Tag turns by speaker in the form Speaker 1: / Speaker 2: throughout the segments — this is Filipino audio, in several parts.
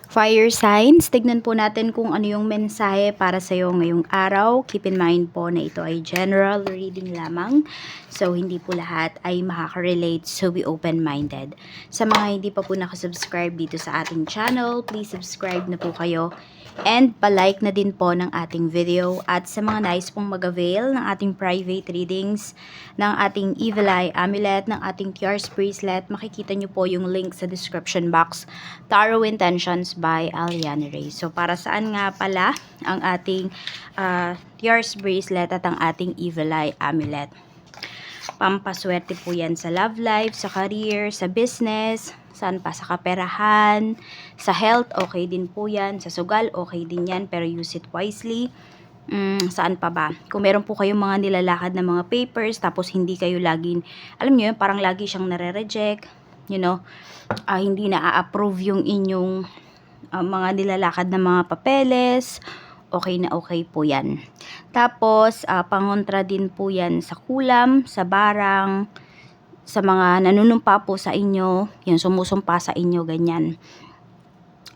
Speaker 1: Fire signs, tignan po natin kung ano yung mensahe para sa iyo ngayong araw. Keep in mind po na ito ay general reading lamang. So, hindi po lahat ay makaka-relate. So, be open-minded. Sa mga hindi pa po nakasubscribe dito sa ating channel, please subscribe na po kayo. And palike na din po ng ating video. At sa mga nais pong mag-avail ng ating private readings, ng ating Evil Eye Amulet, ng ating Cures Bracelet, makikita nyo po yung link sa description box. Tarot Intentions by Aliana Ray. So, para saan nga pala ang ating Cures Bracelet at ang ating Evil Eye Amulet? Pampaswerte po yan sa love life, sa career, sa business, saan pa, sa kaperahan, sa health, okay din po yan, sa sugal, okay din yan, pero use it wisely. Saan pa ba? Kung meron po kayong mga nilalakad na mga papers, tapos hindi kayo laging, alam nyo yun, parang lagi siyang nare-reject, hindi na-approve yung inyong mga nilalakad na mga papeles, okay na okay po yan. Tapos, pangontra din po yan sa kulam, sa barang, sa mga nanunumpa po sa inyo, yung sumusumpa sa inyo, ganyan.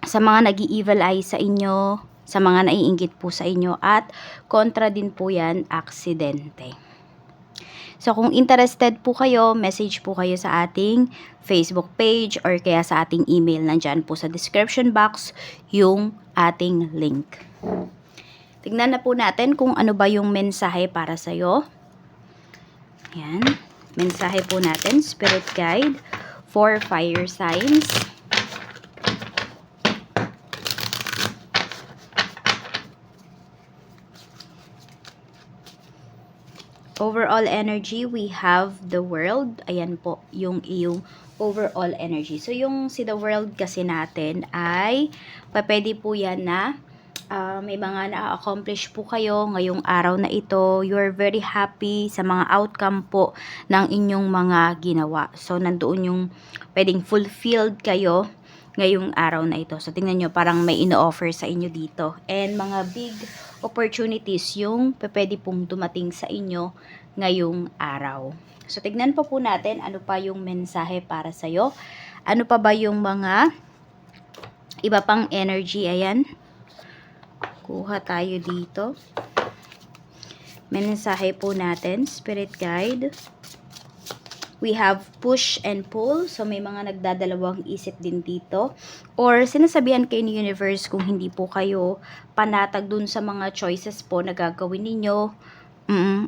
Speaker 1: Sa mga nag-i-evil eye sa inyo, sa mga naiinggit po sa inyo, at kontra din po yan, aksidente. So, kung interested po kayo, message po kayo sa ating Facebook page or kaya sa ating email. Nandyan po sa description box yung ating link. Tignan na po natin kung ano ba yung mensahe para sa'yo. Ayan. Mensahe po natin, Spirit Guide for Fire Signs. Overall energy, we have the world. Ayan po, yung iyong overall energy. So, yung si the world kasi natin ay, pwede po yan na may mga na-accomplish po kayo ngayong araw na ito. You're very happy sa mga outcome po ng inyong mga ginawa. So, nandoon yung pwedeng fulfilled kayo ngayong araw na ito. So, tingnan nyo, parang may ino-offer sa inyo dito. And mga big opportunities yung pwede pong dumating sa inyo ngayong araw. So, tignan po natin ano pa yung mensahe para sa'yo. Ano pa ba yung mga iba pang energy? Ayan. Kuha tayo dito. Mensahe po natin, Spirit Guide. We have push and pull. So, may mga nagdadalawang isip din dito. Or, sinasabihan kayo ni Universe kung hindi po kayo panatag dun sa mga choices po na gagawin ninyo.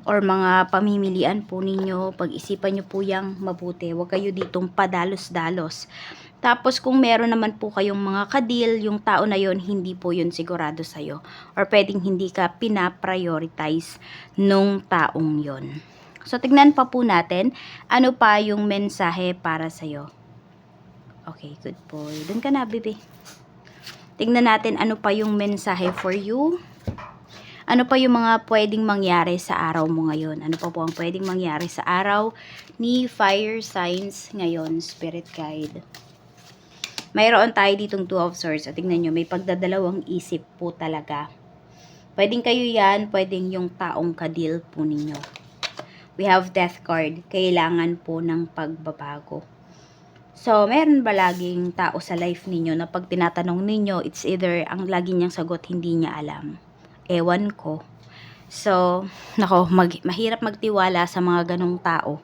Speaker 1: Or mga pamimilian po ninyo. Pag-isipan nyo po yung mabuti. Huwag kayo ditong padalos-dalos. Tapos, kung meron naman po kayong mga kadil, yung tao na yon hindi po yun sigurado sa'yo. Or pwedeng hindi ka pinaprioritize nung taong yon. So, tignan pa po natin, ano pa yung mensahe para sa'yo. Okay, good boy. Doon ka na, bebe. Tignan natin, ano pa yung mensahe for you. Ano pa yung mga pwedeng mangyari sa araw mo ngayon? Ano pa po ang pwedeng mangyari sa araw ni Fire Signs ngayon, Spirit Guide? Mayroon tayo ditong Two of Swords. At tingnan nyo, may pagdadalawang isip po talaga. Pwedeng kayo yan, pwedeng yung taong kadil po ninyo. We have Death card. Kailangan po ng pagbabago. So, meron ba laging tao sa life ninyo na pag tinatanong ninyo, it's either ang lagi niyang sagot, hindi niya alam. Ewan ko. So, mahirap magtiwala sa mga ganong tao.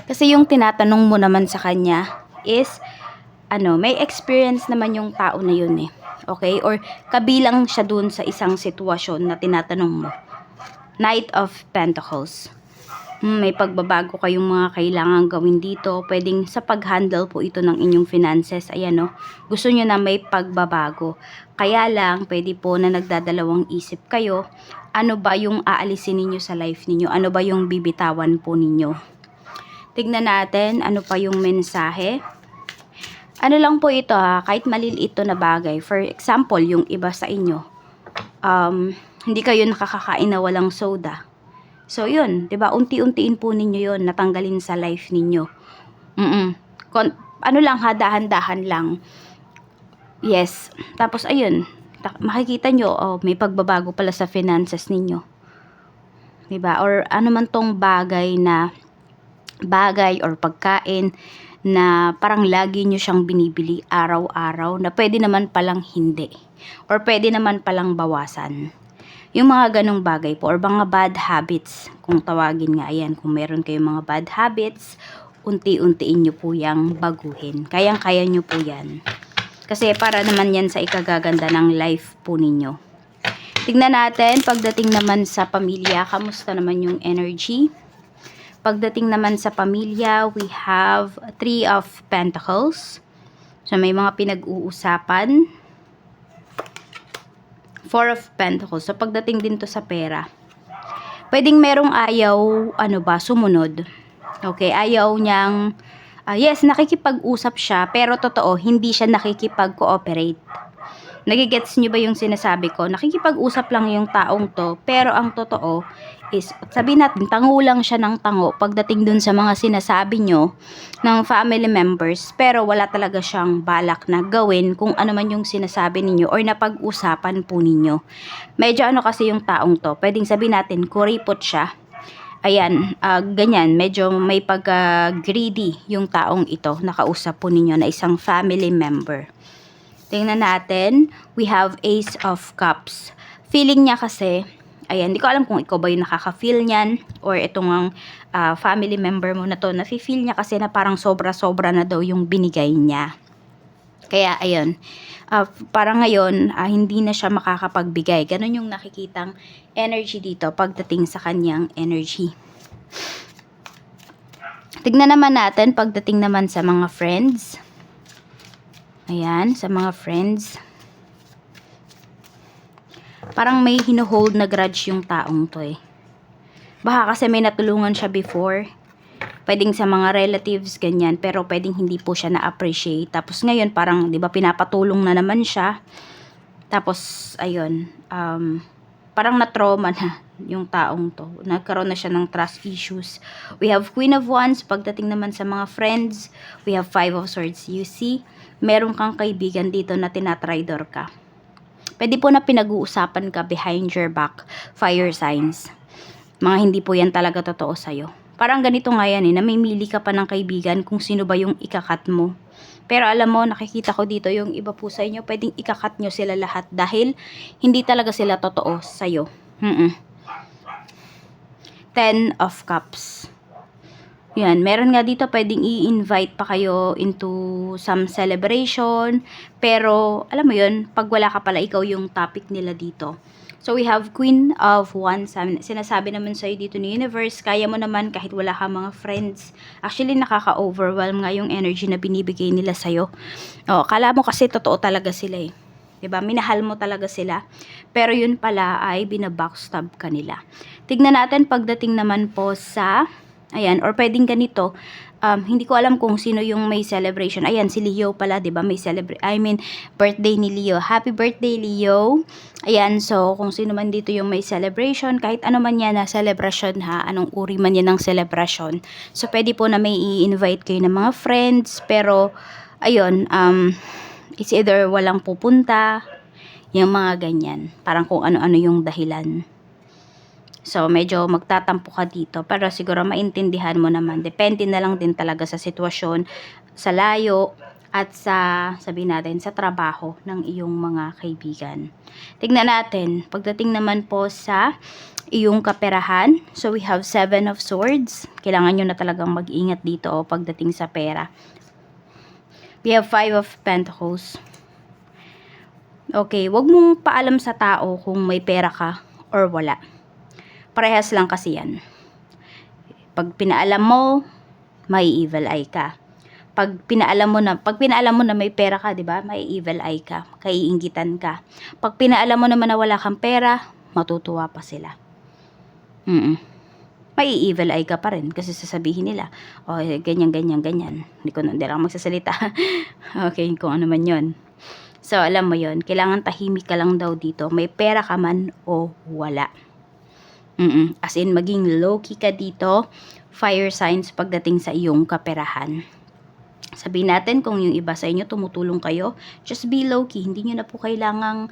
Speaker 1: Kasi yung tinatanong mo naman sa kanya is, may experience naman yung tao na yun eh. Okay? Or kabilang siya dun sa isang sitwasyon na tinatanong mo. Knight of Pentacles. May pagbabago kayong mga kailangan gawin dito. Pwedeng sa pag-handle po ito ng inyong finances. Ayan o. Gusto nyo na may pagbabago. Kaya lang, pwede po na nagdadalawang isip kayo. Ano ba yung aalisin ninyo sa life ninyo? Ano ba yung bibitawan po ninyo? Tignan natin ano pa yung mensahe. Ano lang po ito kahit maliliit ito na bagay. For example, yung iba sa inyo, hindi kayo nakakakain na walang soda. So, yun, 'di ba? Unti-untiin po ninyo yun, natanggalin sa life ninyo. Ano lang dahan-dahan lang. Yes. Tapos, ayun, makikita nyo, may pagbabago pala sa finances ninyo. 'Di ba? Or ano man tong bagay or pagkain na parang lagi nyo siyang binibili araw-araw na pwede naman palang hindi. Or pwede naman palang bawasan. Yung mga ganong bagay po or mga bad habits kung tawagin nga. Ayan, kung meron kayong mga bad habits, unti-untiin nyo po yang baguhin. Kayang-kaya nyo po yan. Kasi para naman yan sa ikagaganda ng life po ninyo. Tignan natin, pagdating naman sa pamilya, kamusta naman yung energy? Pagdating naman sa pamilya, we have 3 of Pentacles. So, may mga pinag-uusapan. 4 of Pentacles. So, pagdating din to sa pera. Pwedeng merong ayaw, sumunod. Okay, ayaw niyang, yes, nakikipag-usap siya, pero totoo, hindi siya nakikipag-cooperate. Nagigets niyo ba yung sinasabi ko? Nakikipag-usap lang yung taong to, pero ang totoo is, sabihin natin, tango lang siya ng tango pagdating dun sa mga sinasabi nyo ng family members, pero wala talaga siyang balak na gawin kung ano man yung sinasabi ninyo or napag-usapan po ninyo. Medyo kasi yung taong to, pwedeng sabihin natin, kuripot siya. Ayan, ganyan, medyo may pag-greedy yung taong ito, nakausap po ninyo na isang family member. Tingnan natin, we have Ace of Cups. Feeling niya kasi, ayan, hindi ko alam kung ikaw ba yung nakaka-feel niyan or itong family member mo na to, nafe-feel niya kasi na parang sobra-sobra na daw yung binigay niya. Kaya, ayun, parang ngayon, hindi na siya makakapagbigay. Ganon yung nakikitang energy dito pagdating sa kanyang energy. Tignan naman natin pagdating naman sa mga friends. Ayan, sa mga friends. Parang may hinuhold na grudge yung taong to eh. Baka kasi may natulungan siya before. Pwedeng sa mga relatives, ganyan. Pero pwedeng hindi po siya na-appreciate. Tapos ngayon, parang, di ba, pinapatulong na naman siya. Tapos, ayun, parang na-trauma na yung taong to. Nagkaroon na siya ng trust issues. We have Queen of Wands. Pagdating naman sa mga friends, we have 5 of Swords. You see, meron kang kaibigan dito na tinatridor ka. Pwede po na pinag-uusapan ka behind your back, fire signs. Mga hindi po yan talaga totoo sa'yo. Parang ganito nga yan namimili ka pa ng kaibigan kung sino ba yung ikakat mo. Pero alam mo, nakikita ko dito yung iba po sa inyo, pwedeng ikakat nyo sila lahat dahil hindi talaga sila totoo sa'yo. 10 of Cups. Yan, meron nga dito pwedeng i-invite pa kayo into some celebration. Pero, alam mo yun, pag wala ka pala, ikaw yung topic nila dito. So, we have Queen of Wands. Sinasabi naman sa'yo dito ni Universe, kaya mo naman kahit wala ka mga friends. Actually, nakaka-overwhelm nga yung energy na binibigay nila sa'yo. Kala mo kasi totoo talaga sila eh. 'Di ba? Minahal mo talaga sila. Pero yun pala ay binabackstab ka nila. Tignan natin pagdating naman po sa, ayan, or pwedeng ganito. Hindi ko alam kung sino yung may celebration. Ayan, si Leo pala, 'di ba? May birthday ni Leo. Happy birthday, Leo. Ayan, so kung sino man dito yung may celebration, kahit ano man yan na celebration ha, anong uri man yan ng celebration. So pwede po na may i-invite kayo ng mga friends, pero ayun, it's either walang pupunta, yung mga ganyan. Parang kung ano-ano yung dahilan. So, medyo magtatampo ka dito. Pero siguro maintindihan mo naman. Depende na lang din talaga sa sitwasyon, sa layo, at sa, sabihin natin, sa trabaho ng iyong mga kaibigan. Tignan natin. Pagdating naman po sa iyong kaperahan. So, we have 7 of Swords. Kailangan nyo na talagang mag-ingat dito pagdating sa pera. We have 5 of Pentacles. Okay, wag mong paalam sa tao kung may pera ka or wala. Parehas lang kasi yan. Pag pinaalam mo, may evil eye ka. Pag pinaalam mo na may pera ka, 'di ba? May evil eye ka, kaiinggitan ka. Pag pinaalam mo naman na wala kang pera, matutuwa pa sila. May evil eye ka pa rin kasi sasabihin nila, ganyan. Hindi lang magsasalita. Okay, kung ano man 'yon. So, alam mo 'yon, kailangan tahimik ka lang daw dito. May pera ka man o wala. As in, maging low-key ka dito. Fire signs pagdating sa iyong kaperahan. Sabihin natin kung yung iba sa inyo tumutulong kayo, just be low-key. Hindi nyo na po kailangang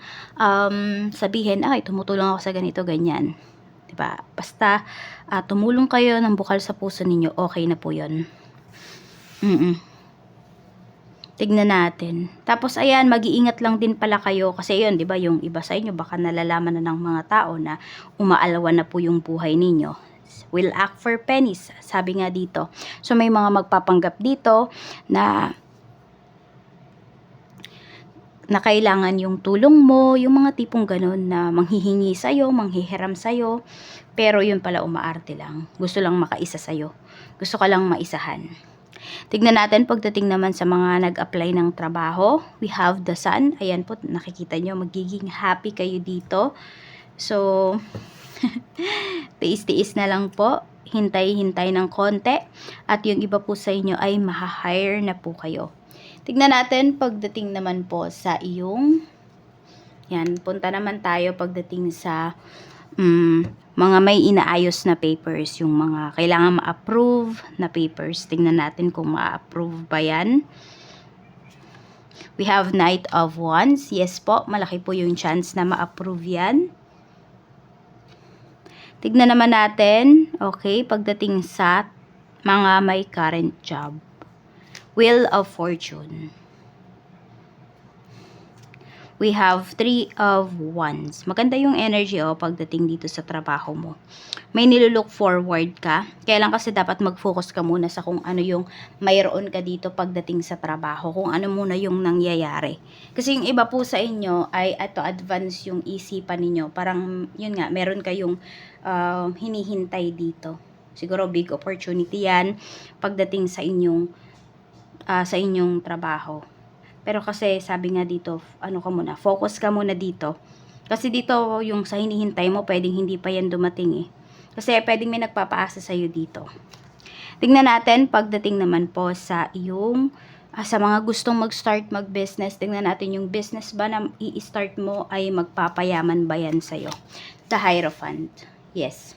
Speaker 1: sabihin, tumutulong ako sa ganito, ganyan. Diba? Basta tumulong kayo ng bukal sa puso ninyo, okay na po yun. Tignan natin. Tapos ayan, mag-iingat lang din pala kayo kasi yun, 'di ba, yung iba sa inyo baka nalalaman na ng mga tao na umaalawan na po yung buhay ninyo. Will act for pennies, sabi nga dito. So may mga magpapanggap dito na kailangan yung tulong mo, yung mga tipong ganun na manghihingi sa'yo, manghihiram sa'yo, pero yun pala umaarte lang. Gusto lang makaisa sa'yo. Gusto ka lang maisahan. Tignan natin pagdating naman sa mga nag-apply ng trabaho. We have the sun. Ayan po, nakikita nyo, magiging happy kayo dito. So, tiis-tiis na lang po. Hintay-hintay ng konti. At yung iba po sa inyo ay maha-hire na po kayo. Tignan natin pagdating naman po sa iyong, yan, punta naman tayo pagdating sa mga may inaayos na papers, yung mga kailangan ma-approve na papers. Tingnan natin kung ma-approve ba yan. We have Knight of Wands. Yes po, malaki po yung chance na ma-approve yan. Tignan naman natin, okay, pagdating sa mga may current job. Wheel of Fortune. We have 3 of Wands. Maganda yung energy pagdating dito sa trabaho mo. May nilulook forward ka. Kailan kasi dapat mag-focus ka muna sa kung ano yung mayroon ka dito pagdating sa trabaho. Kung ano muna yung nangyayari. Kasi yung iba po sa inyo ay advance yung isipan ninyo. Parang yun nga, meron kayong hinihintay dito. Siguro big opportunity yan pagdating sa inyong trabaho. Pero kasi sabi nga dito, focus ka muna dito. Kasi dito yung sa hinihintay mo, pwedeng hindi pa yan dumating eh. Kasi pwedeng may nagpapaasa sa'yo dito. Tingnan natin pagdating naman po sa iyong, sa mga gustong mag-start mag-business, tingnan natin yung business ba na i-start mo ay magpapayaman ba yan sa'yo. The Hierophant. Yes.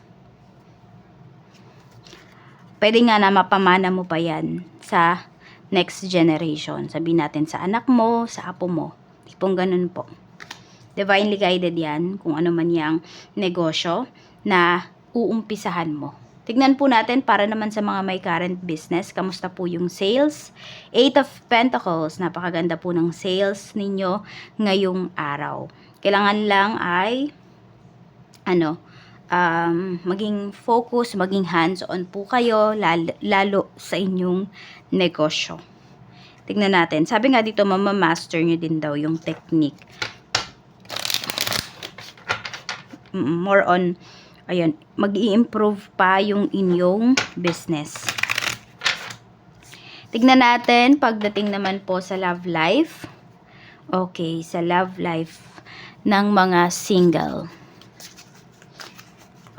Speaker 1: Pwede nga na mapamana mo pa yan sa next generation. Sabihin natin sa anak mo, sa apo mo. Tipong ganun po. Divinely guided yan, kung ano man yung negosyo na uumpisahan mo. Tignan po natin para naman sa mga may current business, kamusta po yung sales? 8 of Pentacles, napakaganda po ng sales ninyo ngayong araw. Kailangan lang ay maging focus, maging hands-on po kayo, lalo sa inyong negosyo. Tignan natin. Sabi nga dito, mamamaster nyo din daw yung technique. More on, ayun, mag-i-improve pa yung inyong business. Tignan natin, pagdating naman po sa love life. Okay, sa love life ng mga single.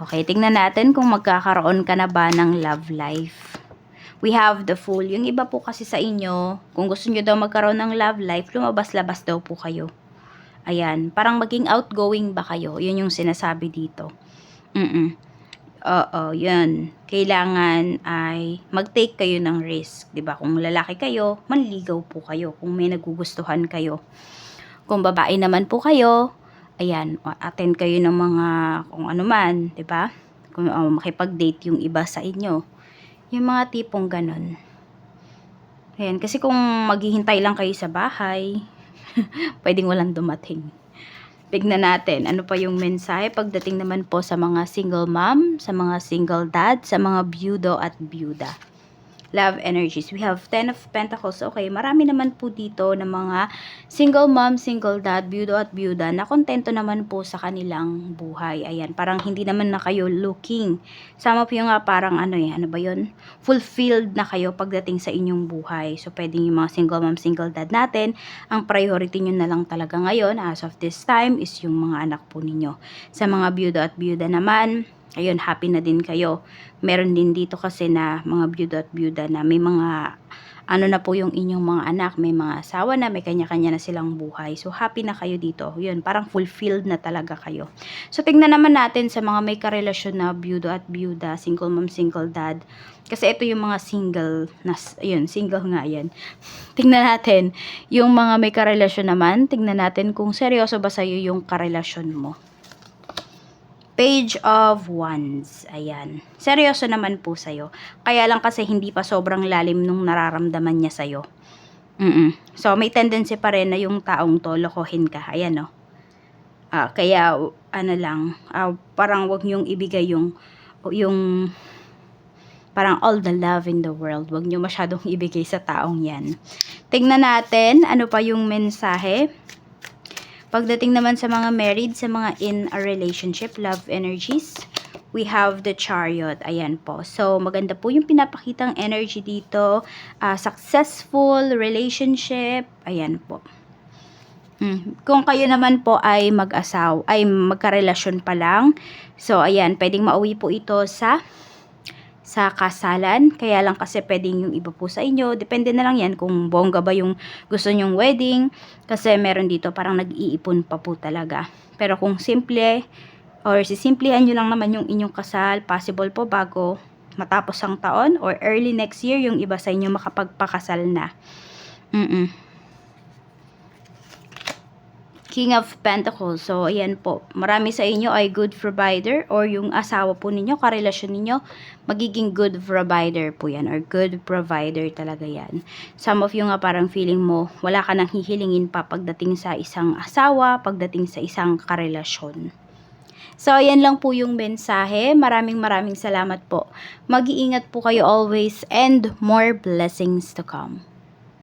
Speaker 1: Okay, tingnan natin kung magkakaroon ka na ba ng love life. We have the Fool. Yung iba po kasi sa inyo, kung gusto nyo daw magkaroon ng love life, lumabas-labas daw po kayo. Ayan, parang maging outgoing ba kayo? Yun yung sinasabi dito. Oo, yun. Kailangan ay mag-take kayo ng risk. Diba? Kung lalaki kayo, manligaw po kayo. Kung may nagugustuhan kayo. Kung babae naman po kayo, ayan, attend kayo ng mga kung ano man, 'di ba? Kung makipag-date yung iba sa inyo. Yung mga tipong ganun. Ayan, kasi kung maghihintay lang kayo sa bahay, pwedeng walang dumating. Tignan natin, ano pa yung mensahe pagdating naman po sa mga single mom, sa mga single dad, sa mga byudo at byuda. Love energies. We have 10 of Pentacles. Okay, marami naman po dito ng mga single mom, single dad, byudo at byuda na kontento naman po sa kanilang buhay. Ayan, parang hindi naman na kayo looking. Sama po yung parang ano ba yun? Fulfilled na kayo pagdating sa inyong buhay. So, pwedeng yung mga single mom, single dad natin, ang priority nyo na lang talaga ngayon as of this time is yung mga anak po ninyo. Sa mga byudo at byuda naman, ayun, happy na din kayo. Meron din dito kasi na mga byuda at byuda na may mga na po yung inyong mga anak, may mga asawa na, may kanya-kanya na silang buhay. So, happy na kayo dito. Yun, parang fulfilled na talaga kayo. So, tingnan naman natin sa mga may karelasyon na byuda at byuda, single mom, single dad. Kasi ito yung mga single, ayun, single nga yan. Tingnan natin, yung mga may karelasyon naman, tingnan natin kung seryoso ba sa'yo yung karelasyon mo. Page of Wands. Ayan. Seryoso naman po sa'yo. Kaya lang kasi hindi pa sobrang lalim nung nararamdaman niya sa'yo. So, may tendency pa rin na yung taong 'to lokohin ka, ayan 'no. Kaya ano lang, parang wag niyong ibigay yung parang all the love in the world, wag niyo masyadong ibigay sa taong 'yan. Tingnan natin ano pa yung mensahe. Pagdating naman sa mga married, sa mga in a relationship, love energies, we have the Chariot. Ayan po. So, maganda po yung pinapakitang energy dito. Successful relationship. Ayan po. Kung kayo naman po ay magkarelasyon pa lang. So, ayan, pwedeng mauwi po ito sa kasalan. Kaya lang kasi pwedeng yung iba po sa inyo. Depende na lang yan kung bongga ba yung gusto nyong wedding. Kasi meron dito parang nag-iipon pa po talaga. Pero kung simple or sisimplehan nyo lang naman yung inyong kasal, possible po bago matapos ang taon or early next year yung iba sa inyo makapagpakasal na. King of Pentacles. So, ayan po. Marami sa inyo ay good provider or yung asawa po ninyo, karelasyon ninyo, magiging good provider po yan or good provider talaga yan. Some of you nga parang feeling mo, wala ka nang hihilingin pa pagdating sa isang asawa, pagdating sa isang karelasyon. So, ayan lang po yung mensahe. Maraming salamat po. Mag-iingat po kayo always and more blessings to come.